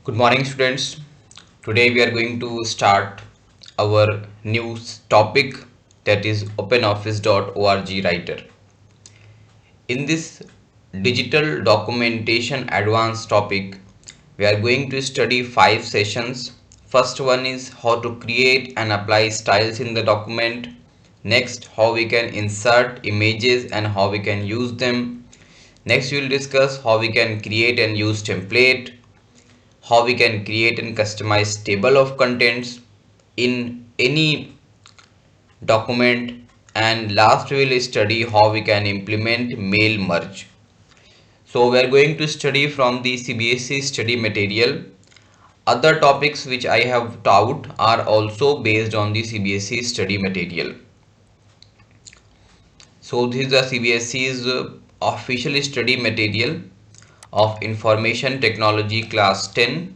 Good morning, students. Today we are going to start our new topic, that is OpenOffice.org Writer. In this digital documentation advanced topic, we are going to study 5 sessions. First one is how to create and apply styles in the document. Next, how we can insert images and how we can use them. Next, we will discuss how we can create and use template, how we can create and customize table of contents in any document, and last we will study how we can implement mail merge. So we are going to study from the CBSE study material. Other topics which I have taught are also based on the CBSE study material. So this is the CBSE's official study material of information technology class 10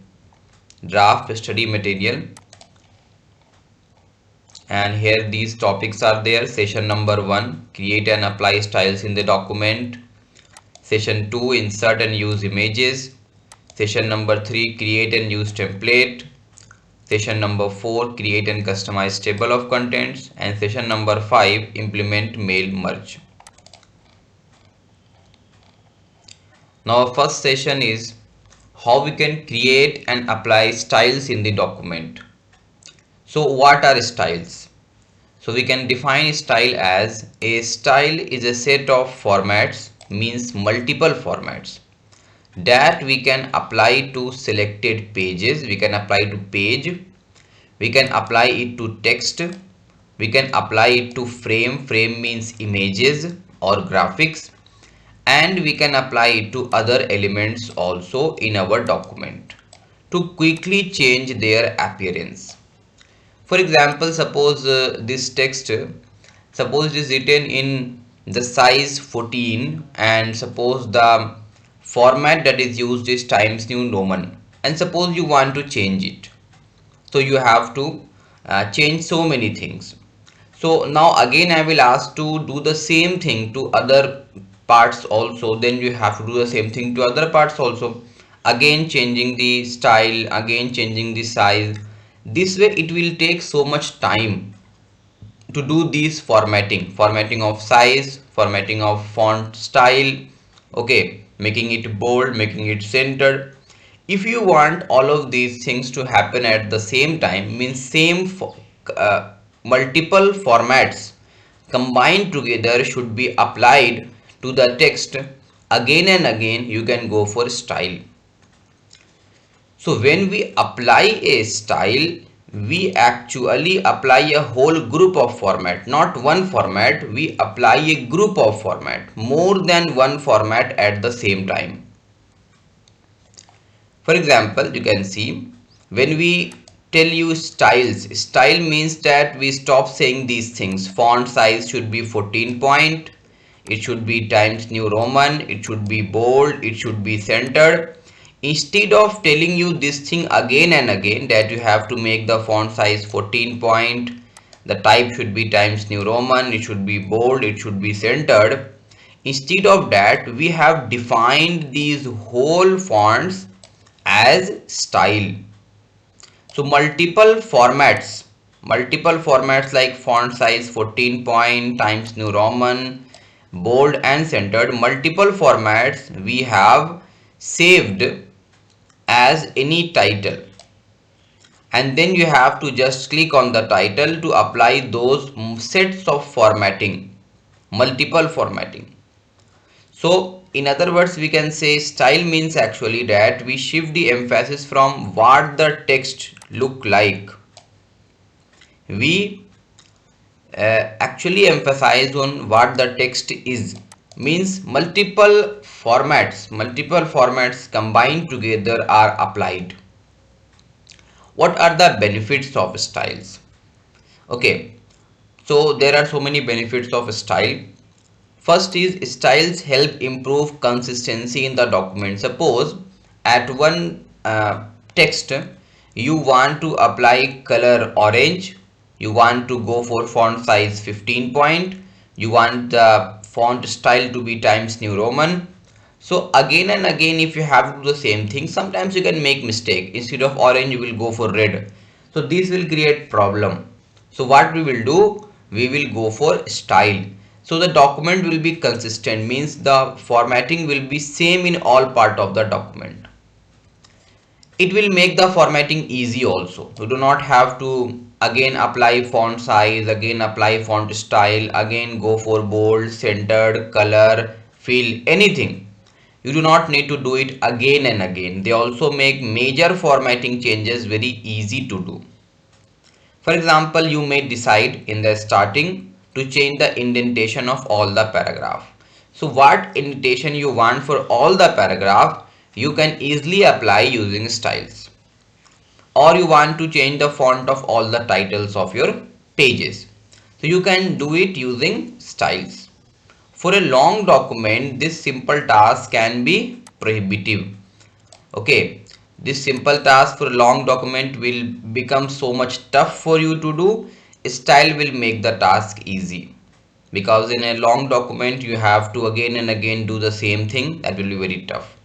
draft study material, and here these topics are there. Session number 1, create and apply styles in the document. Session 2, insert and use images. Session number 3, create and use template. Session number 4, create and customize table of contents. And session number 5, implement mail merge. Now our first session is how we can create and apply styles in the document. So what are styles? So we can define style as a style is a set of formats, means multiple formats, that we can apply to selected pages. We can apply to page, we can apply it to text, we can apply it to frame. Frame means images or graphics, and we can apply it to other elements also in our document to quickly change their appearance. For example, suppose this text, suppose it is written in the size 14, and suppose the format that is used is Times New Roman, and suppose you want to change it. So you have to change so many things. So now again I will ask to do the same thing to other parts also. Then you have to do the same thing to other parts also. Again changing the style, again changing the size. This way it will take so much time to do these formatting of size, formatting of font style, okay, making it bold, making it centered. If you want all of these things to happen at the same time, means uh, multiple formats combined together should be applied to the text again and again, you can go for style. So when we apply a style, we actually apply a whole group of format, not one format. We apply a group of format, more than one format at the same time. For example, you can see when we tell you styles, style means that we stop saying these things. Font size should be 14 point, it should be Times New Roman, it should be bold, it should be centered. Instead of telling you this thing again and again that you have to make the font size 14 point, the type should be Times New Roman, it should be bold, it should be centered. Instead of that, we have defined these whole fonts as style. So multiple formats like font size 14 point, Times New Roman, bold and centered, multiple formats we have saved as any title, and then you have to just click on the title to apply those sets of formatting, multiple formatting. So in other words, we can say style means actually that we shift the emphasis from what the text look like. We actually emphasize on what the text is, means multiple formats combined together are applied. What are the benefits of styles? Okay, so there are so many benefits of style. First is styles help improve consistency in the document. Suppose at one text you want to apply color orange, you want to go for font size 15 point, you want the font style to be Times New Roman. So again and again, if you have to do the same thing, sometimes you can make mistake. Instead of orange, you will go for red. So this will create problem. So what we will do, we will go for style. So the document will be consistent, means the formatting will be same in all part of the document. It will make the formatting easy also. You do not have to again apply font size, again apply font style, again go for bold, centered, color, fill, anything. You do not need to do it again and again. They also make major formatting changes very easy to do. For example, you may decide in the starting to change the indentation of all the paragraph. So what indentation you want for all the paragraph, you can easily apply using styles. Or you want to change the font of all the titles of your pages. So you can do it using styles. For a long document, this simple task can be prohibitive. Okay, this simple task for a long document will become so much tough for you to do. Style will make the task easy, because in a long document you have to again and again do the same thing. That will be very tough.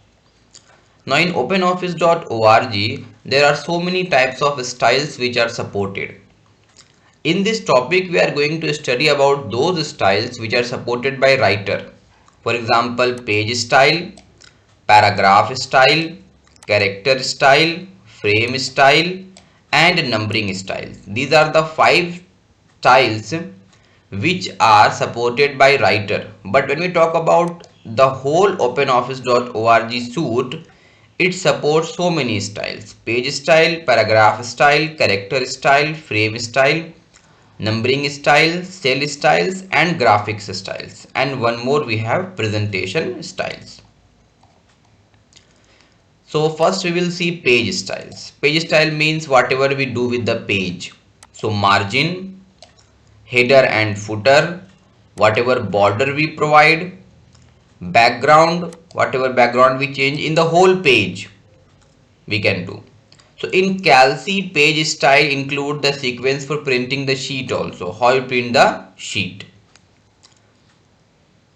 Now in openoffice.org, there are so many types of styles which are supported. In this topic, we are going to study about those styles which are supported by writer. For example, page style, paragraph style, character style, frame style, and numbering style. These are the 5 styles which are supported by writer. But when we talk about the whole openoffice.org suite, it supports so many styles: page style, paragraph style, character style, frame style, numbering styles, cell styles, and graphics styles. And one more, we have presentation styles. So first we will see page styles. Page style means whatever we do with the page. So margin, header and footer, whatever border we provide, background, whatever background we change in the whole page, we can do. So in Calci, page style include the sequence for printing the sheet also. How you print the sheet.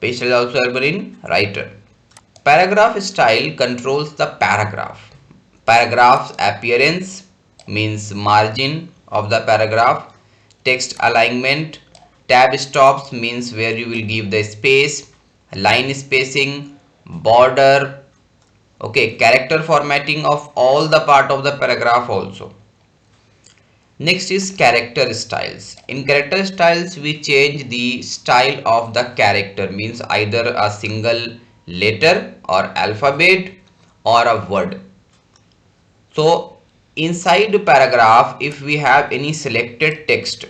Page style also available in writer. Paragraph style controls the paragraph. Paragraph's appearance means margin of the paragraph. Text alignment. Tab stops means where you will give the space. Line spacing. Border. Okay, character formatting of all the part of the paragraph also. Next is character styles. In character styles, we change the style of the character, means either a single letter or alphabet or a word. So inside the paragraph, if we have any selected text,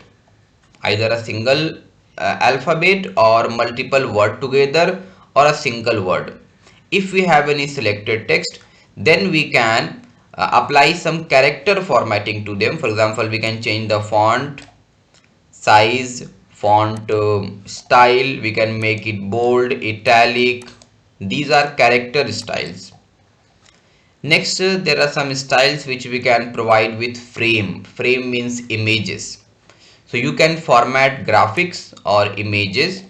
either a single alphabet or multiple word together or a single word, if we have any selected text, then we can apply some character formatting to them. For example, we can change the font size, font style, we can make it bold, italic. These are character styles. Next, there are some styles which we can provide with frame. Frame means images. So you can format graphics or images.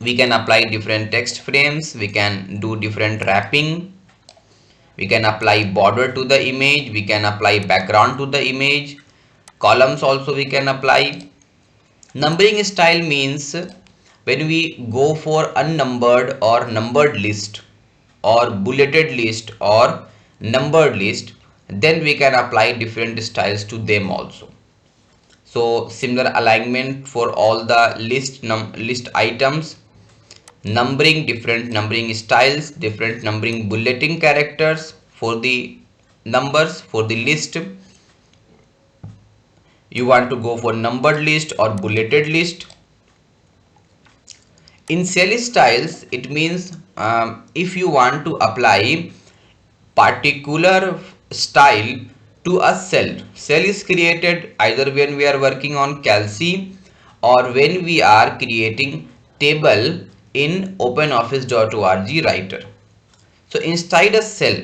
We can apply different text frames. We can do different wrapping. We can apply border to the image. We can apply background to the image. Columns also we can apply. Numbering style means when we go for unnumbered or numbered list or bulleted list or numbered list, then we can apply different styles to them also. So similar alignment for all the list items, numbering, different numbering styles, different numbering bulleting characters for the numbers. For the list, you want to go for numbered list or bulleted list. In cell styles, it means if you want to apply particular style to a cell. Cell is created either when we are working on Calci or when we are creating table in openoffice.org writer. So inside a cell,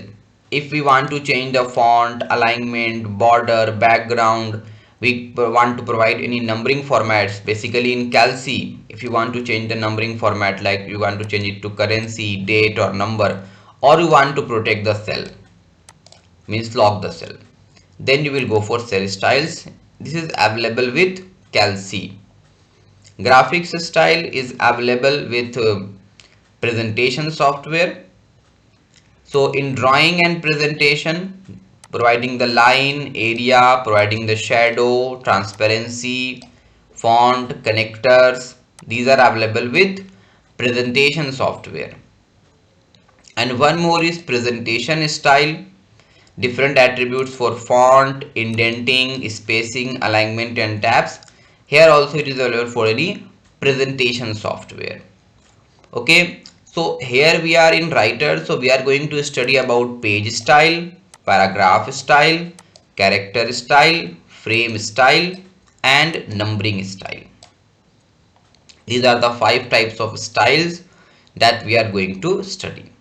if we want to change the font, alignment, border, background, want to provide any numbering formats. Basically in calc, if you want to change the numbering format, like you want to change it to currency, date or number, or you want to protect the cell, means lock the cell, then you will go for cell styles. This is available with calc. Graphics style is available with presentation software. So in drawing and presentation, providing the line, area, providing the shadow, transparency, font, connectors, these are available with presentation software. And one more is presentation style, different attributes for font, indenting, spacing, alignment and tabs. Here also it is available for any presentation software. Okay, so here we are in writer, so we are going to study about page style, paragraph style, character style, frame style and numbering style. These are the 5 types of styles that we are going to study.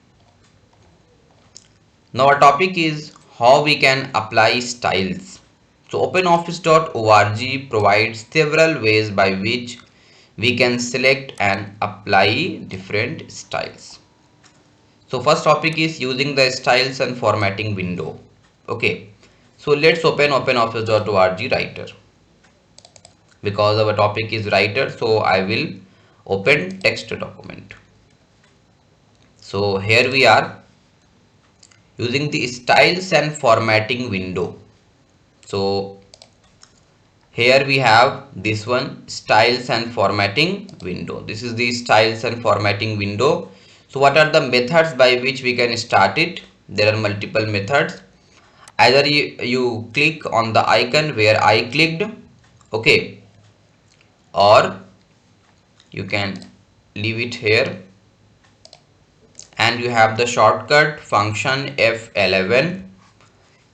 Now our topic is how we can apply styles. So OpenOffice.org provides several ways by which we can select and apply different styles. So first topic is using the styles and formatting window. Okay, so let's open OpenOffice.org writer. Because our topic is writer, so I will open text document. So here we are using the styles and formatting window. So here we have this one, styles and formatting window. This is the styles and formatting window. So what are the methods by which we can start it? There are multiple methods. Either you click on the icon where I clicked, okay, or you can leave it here, and you have the shortcut function F11.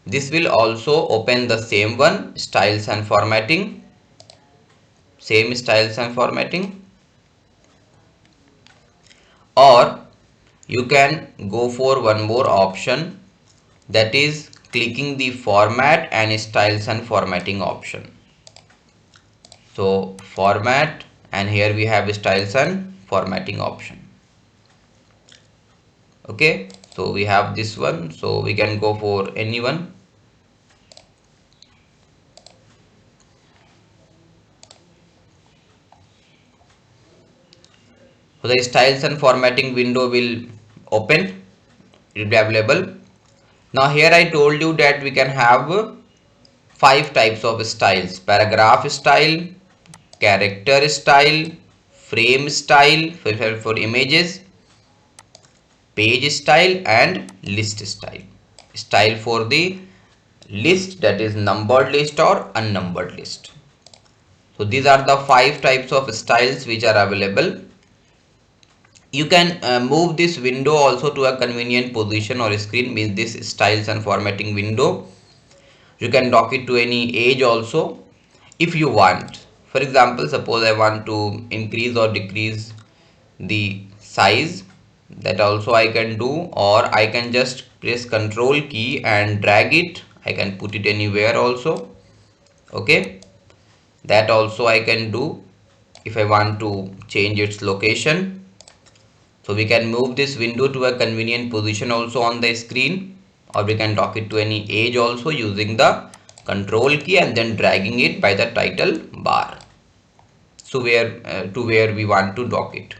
This will also open the same one, styles and formatting, same styles and formatting, or you can go for one more option, that is clicking the format and styles and formatting option. So format, and here we have styles and formatting option. Okay, so we have this one, so we can go for any one. So the styles and formatting window will open, it will be available. Now here I told you that we can have 5 types of styles: paragraph style, character style, frame style for images, page style and list style. Style for the list, that is numbered list or unnumbered list. So these are the 5 types of styles which are available. You can move this window also to a convenient position or screen, means this styles and formatting window. You can dock it to any edge also if you want. For example, suppose I want to increase or decrease the size, that also I can do, or I can just press Ctrl key and drag it. I can put it anywhere also. Okay, that also I can do if I want to change its location. So we can move this window to a convenient position also on the screen, or we can dock it to any edge also using the control key and then dragging it by the title bar. So where we want to dock it.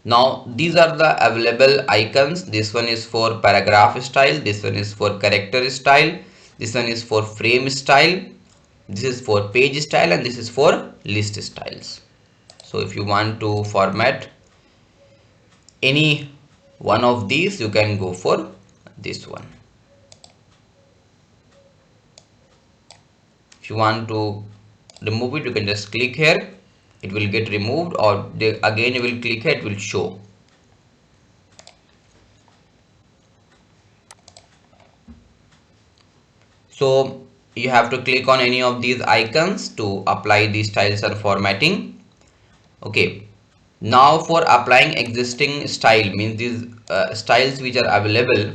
Now these are the available icons. This one is for paragraph style, this one is for character style, this one is for frame style, this is for page style, and this is for list styles. So if you want to format any one of these, you can go for this one. If you want to remove it, you can just click here, it will get removed, or again you will click here, it will show. So you have to click on any of these icons to apply the styles and formatting. Okay, now for applying existing style, means these styles which are available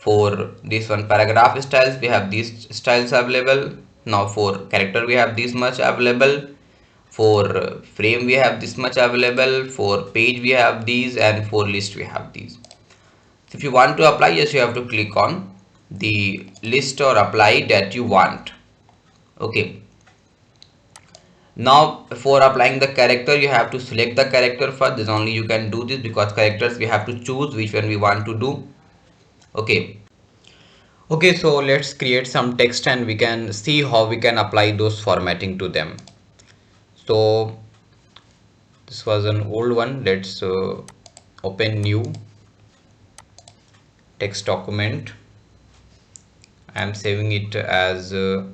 For this one paragraph styles, we have these styles available. Now for character we have this much available. For frame we have this much available. For page we have these, and for list we have these. So if you want to apply, yes, you have to click on the list or apply that you want. Okay. Now for applying the character, you have to select the character first. Then only you can do this, because characters we have to choose which one we want to do. Okay. Okay, so let's create some text and we can see how we can apply those formatting to them. So this was an old one. Let's open new text document. I am saving it as I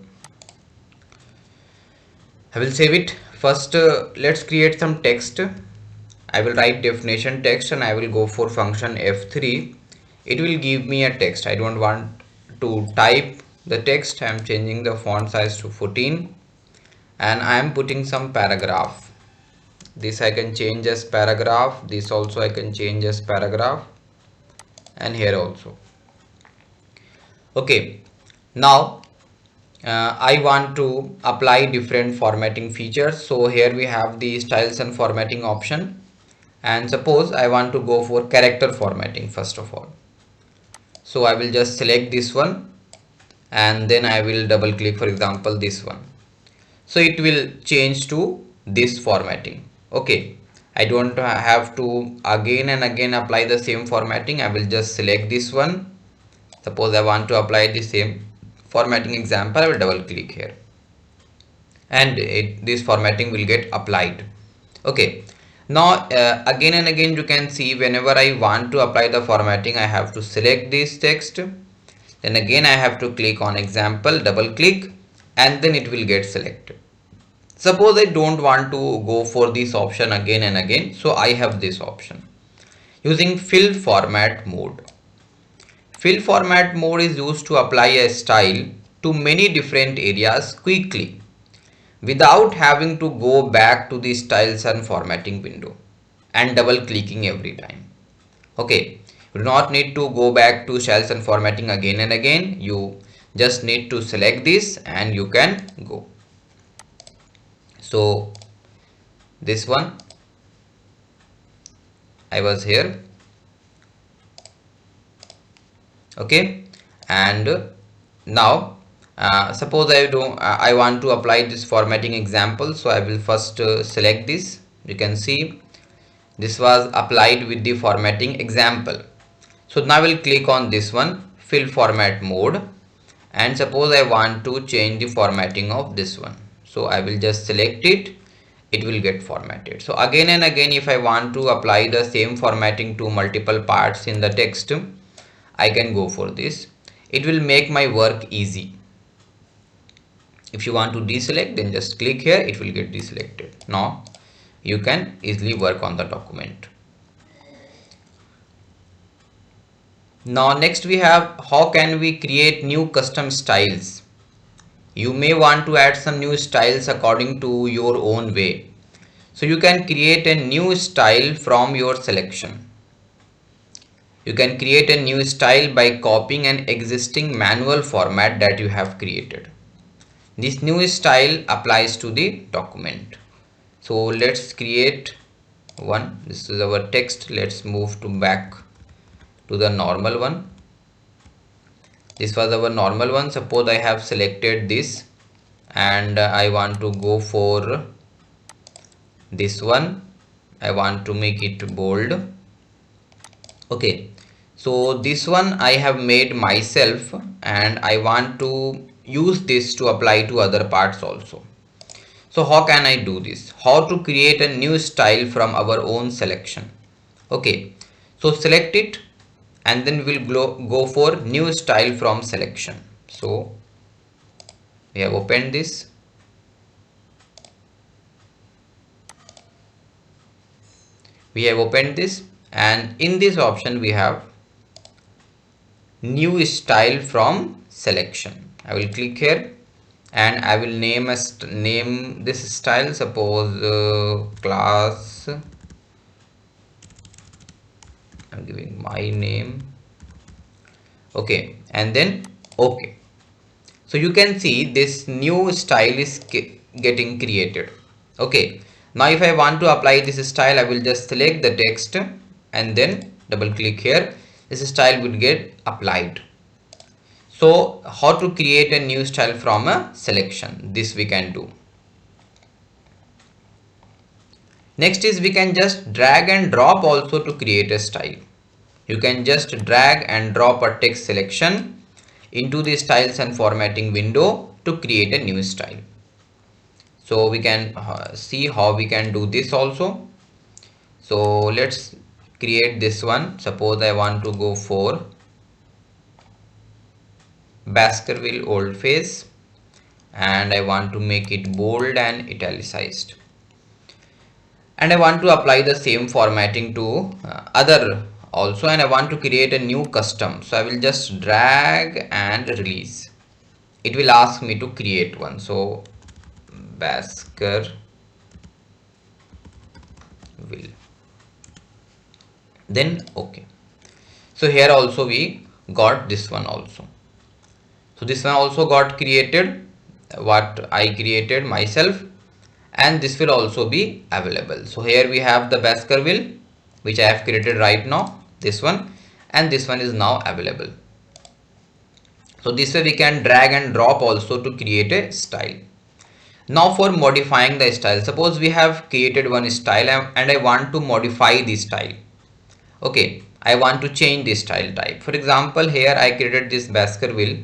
will save it. First, let's create some text. I will write definition text and I will go for function F3. It will give me a text. I don't want to type the text. I am changing the font size to 14 and I am putting some paragraph. This I can change as paragraph. This also I can change as paragraph, and here also. Okay, now I want to apply different formatting features. So here we have the styles and formatting option, and suppose I want to go for character formatting first of all. So I will just select this one and then I will double click, for example, this one. So it will change to this formatting. Okay, I don't have to again and again apply the same formatting. I will just select this one. Suppose I want to apply the same formatting example, I will double click here and this formatting will get applied. Okay, now again and again you can see whenever I want to apply the formatting, I have to select this text, then again I have to click on example, double click, and then it will get selected. Suppose I don't want to go for this option again and again, so I have this option using fill format mode. Fill format mode is used to apply a style to many different areas quickly without having to go back to the styles and formatting window and double clicking every time. Okay, you do not need to go back to styles and formatting again and again. You just need to select this and you can go. So this one, I was here. Okay, and now suppose I want to apply this formatting example, so I will first select this. You can see this was applied with the formatting example. So now I will click on this one, fill format mode, and suppose I want to change the formatting of this one, so I will just select it. It will get formatted. So again and again, if I want to apply the same formatting to multiple parts in the text, I can go for this. It will make my work easy. If you want to deselect, then just click here, it will get deselected. Now you can easily work on the document. Now next we have how can we create new custom styles. You may want to add some new styles according to your own way. So you can create a new style from your selection. You can create a new style by copying an existing manual format that you have created. This new style applies to the document. So let's create one. This is our text. Let's move to back to the normal one. This was our normal one. Suppose I have selected this and I want to go for this one. I want to make it bold. Okay, so this one I have made myself and I want to use this to apply to other parts also. So how can I do this? How to create a new style from our own selection? Okay, so select it and then we'll go for new style from selection. So we have opened this. We have opened this and in this option we have new style from selection. I will click here and I will name this style, suppose class. I'm giving my name. Okay, and then okay. So you can see this new style is getting created. Okay, now if I want to apply this style, I will just select the text and then double click here. This style will get applied. So how to create a new style from a selection, this we can do. Next is we can just drag and drop also to create a style. You can just drag and drop a text selection into the styles and formatting window to create a new style. So we can see how we can do this also. So let's create this one. Suppose I want to go for Baskerville old face and I want to make it bold and italicized. And I want to apply the same formatting to other also, and I want to create a new custom. So I will just drag and release. It will ask me to create one. So Baskerville. Then okay. So here also we got this one also. So this one also got created, what I created myself, and this will also be available. So here we have the Baskerville which I have created right now, this one, and this one is now available. So this way we can drag and drop also to create a style. Now for modifying the style, suppose we have created one style and I want to modify the style. Okay, I want to change the style type. For example, here I created this Baskerville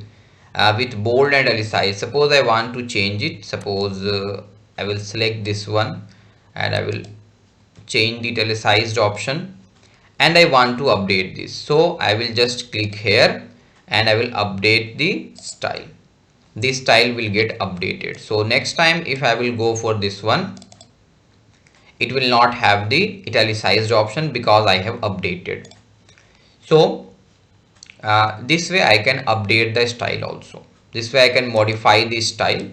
with bold and italicized. Suppose I want to change it. Suppose I will select this one and I will change the italicized option and I want to update this. So I will just click here and I will update the style. This style will get updated. So next time if I will go for this one, it will not have the italicized option because I have updated. So this way I can update the style also. This way I can modify the style,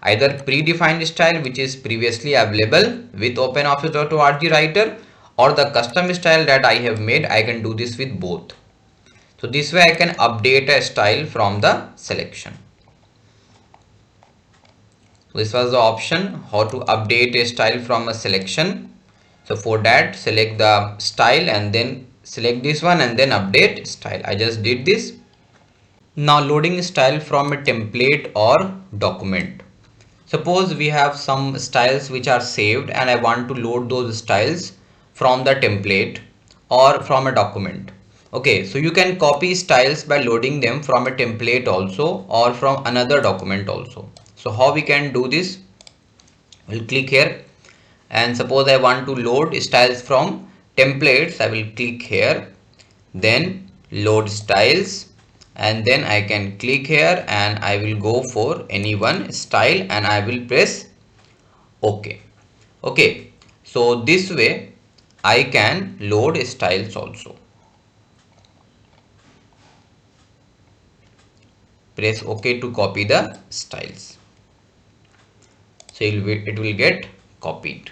either predefined style which is previously available with OpenOffice.org writer, or the custom style that I have made. I can do this with both. So this way I can update a style from the selection. So this was the option how to update a style from a selection. So for that, select the style and then select this one and then update style. I just did this. Now loading style from a template or document. Suppose we have some styles which are saved and I want to load those styles from the template or from a document. Okay, so you can copy styles by loading them from a template also or from another document also. So how we can do this? We'll click here and suppose I want to load styles from templates. I will click here, then load styles, and then I can click here and I will go for any one style and I will press OK. Okay, so this way I can load styles also. Press OK to copy the styles. So it will get copied.